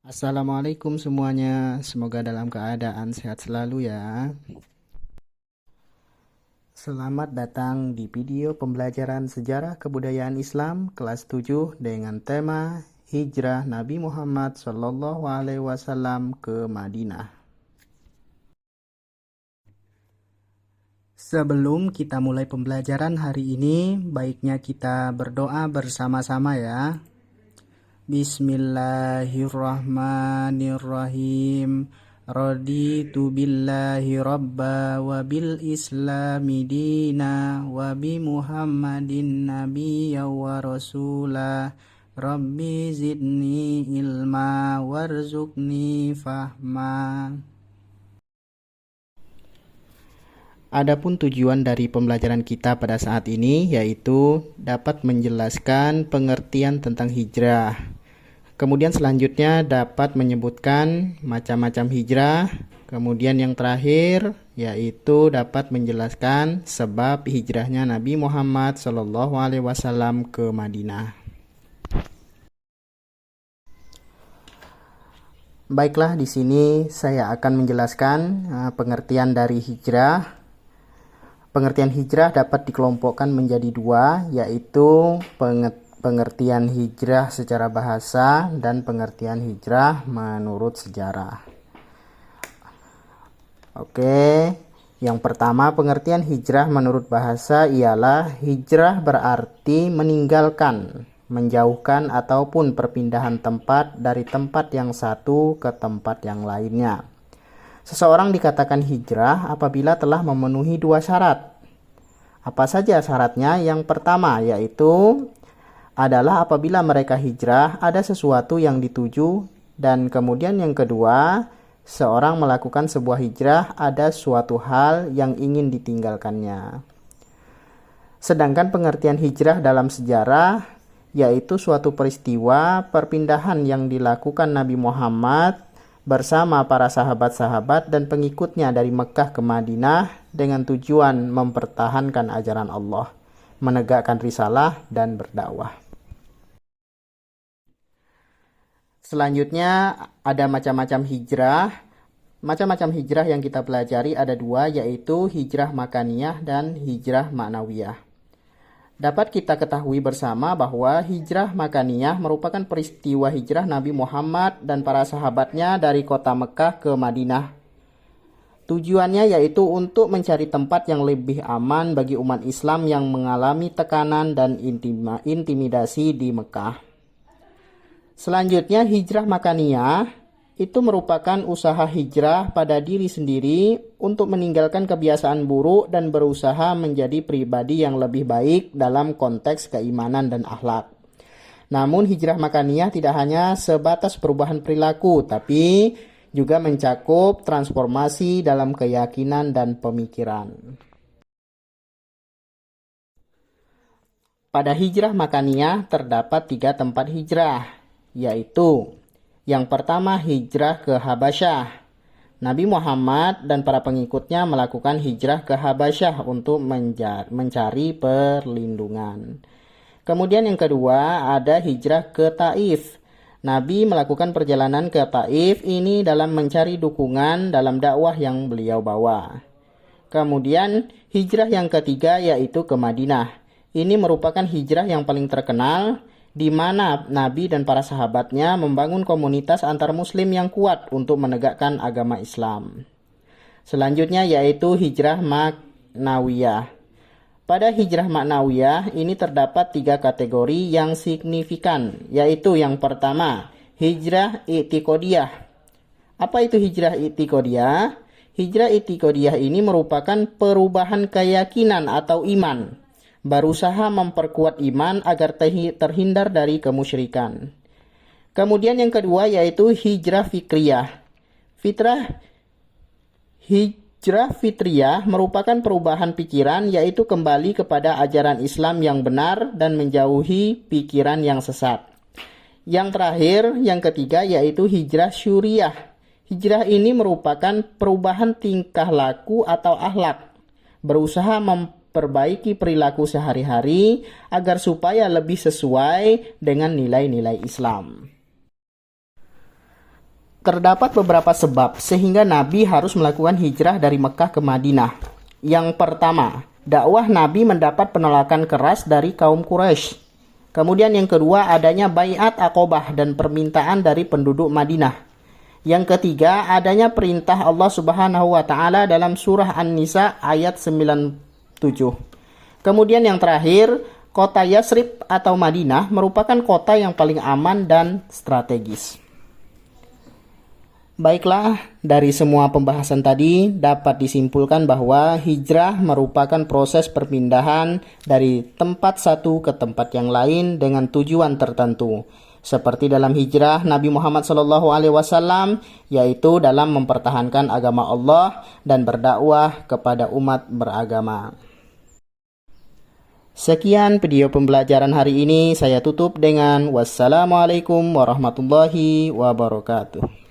Assalamualaikum semuanya, semoga dalam keadaan sehat selalu ya. Selamat datang di video pembelajaran sejarah kebudayaan Islam kelas 7 dengan tema Hijrah Nabi Muhammad SAW ke Madinah. Sebelum kita mulai pembelajaran hari ini, baiknya kita berdoa bersama-sama ya. Bismillahirrahmanirrahim. Raditu billahi rabba wa bil islami dina wa bi muhammadin nabiyya wa rasula. Rabbi zidni ilma warzuqni fahma. Adapun tujuan dari pembelajaran kita pada saat ini yaitu dapat menjelaskan pengertian tentang hijrah. Kemudian selanjutnya dapat menyebutkan macam-macam hijrah. Kemudian yang terakhir yaitu dapat menjelaskan sebab hijrahnya Nabi Muhammad SAW ke Madinah. Baiklah, di sini saya akan menjelaskan pengertian dari hijrah. Pengertian hijrah dapat dikelompokkan menjadi dua, yaitu pengertian hijrah secara bahasa dan pengertian hijrah menurut sejarah. Oke, yang pertama pengertian hijrah menurut bahasa ialah hijrah berarti meninggalkan, menjauhkan ataupun perpindahan tempat dari tempat yang satu ke tempat yang lainnya. Seseorang dikatakan hijrah apabila telah memenuhi dua syarat. Apa saja syaratnya? Yang pertama yaitu adalah apabila mereka hijrah ada sesuatu yang dituju, dan kemudian yang kedua, seorang melakukan sebuah hijrah ada suatu hal yang ingin ditinggalkannya. Sedangkan pengertian hijrah dalam sejarah yaitu suatu peristiwa perpindahan yang dilakukan Nabi Muhammad bersama para sahabat-sahabat dan pengikutnya dari Mekah ke Madinah dengan tujuan mempertahankan ajaran Allah, menegakkan risalah dan berdakwah. Selanjutnya ada macam-macam hijrah. Macam-macam hijrah yang kita pelajari ada dua, yaitu hijrah makaniyah dan hijrah ma'nawiyah. Dapat kita ketahui bersama bahwa hijrah makaniyah merupakan peristiwa hijrah Nabi Muhammad dan para sahabatnya dari kota Mekah ke Madinah. Tujuannya yaitu untuk mencari tempat yang lebih aman bagi umat Islam yang mengalami tekanan dan intimidasi di Mekah. Selanjutnya hijrah makaniyah itu merupakan usaha hijrah pada diri sendiri untuk meninggalkan kebiasaan buruk dan berusaha menjadi pribadi yang lebih baik dalam konteks keimanan dan akhlak. Namun hijrah makaniyah tidak hanya sebatas perubahan perilaku, tapi juga mencakup transformasi dalam keyakinan dan pemikiran. Pada hijrah makaniyah terdapat 3 tempat hijrah, yaitu yang pertama hijrah ke Habasyah. Nabi Muhammad dan para pengikutnya melakukan hijrah ke Habasyah untuk mencari perlindungan. Kemudian yang kedua ada hijrah ke Taif. Nabi melakukan perjalanan ke Taif ini dalam mencari dukungan dalam dakwah yang beliau bawa. Kemudian hijrah yang ketiga yaitu ke Madinah. Ini merupakan hijrah yang paling terkenal, di mana Nabi dan para sahabatnya membangun komunitas antar muslim yang kuat untuk menegakkan agama Islam. Selanjutnya yaitu hijrah ma'nawiyah. Pada hijrah ma'nawiyah ini terdapat 3 kategori yang signifikan, yaitu yang pertama, hijrah i'tiqodiyah. Apa itu hijrah i'tiqodiyah? Hijrah i'tiqodiyah ini merupakan perubahan keyakinan atau iman, berusaha memperkuat iman agar terhindar dari kemusyrikan. Kemudian yang kedua yaitu hijrah fikriyah. Hijrah fitriyah merupakan perubahan pikiran, yaitu kembali kepada ajaran Islam yang benar dan menjauhi pikiran yang sesat. Yang terakhir, yang ketiga yaitu hijrah syuriyah. Hijrah ini merupakan perubahan tingkah laku atau akhlak, berusaha perbaiki perilaku sehari-hari agar supaya lebih sesuai dengan nilai-nilai Islam. Terdapat beberapa sebab sehingga Nabi harus melakukan hijrah dari Mekah ke Madinah. Yang pertama, dakwah Nabi mendapat penolakan keras dari kaum Quraisy. Kemudian yang kedua, adanya baiat Aqobah dan permintaan dari penduduk Madinah. Yang ketiga, adanya perintah Allah Subhanahu wa taala dalam surah An-Nisa ayat 97. Kemudian yang terakhir, kota Yasrib atau Madinah merupakan kota yang paling aman dan strategis. Baiklah, dari semua pembahasan tadi dapat disimpulkan bahwa hijrah merupakan proses perpindahan dari tempat satu ke tempat yang lain dengan tujuan tertentu. Seperti dalam hijrah Nabi Muhammad SAW, yaitu dalam mempertahankan agama Allah dan berdakwah kepada umat beragama. Sekian video pembelajaran hari ini, saya tutup dengan wassalamualaikum warahmatullahi wabarakatuh.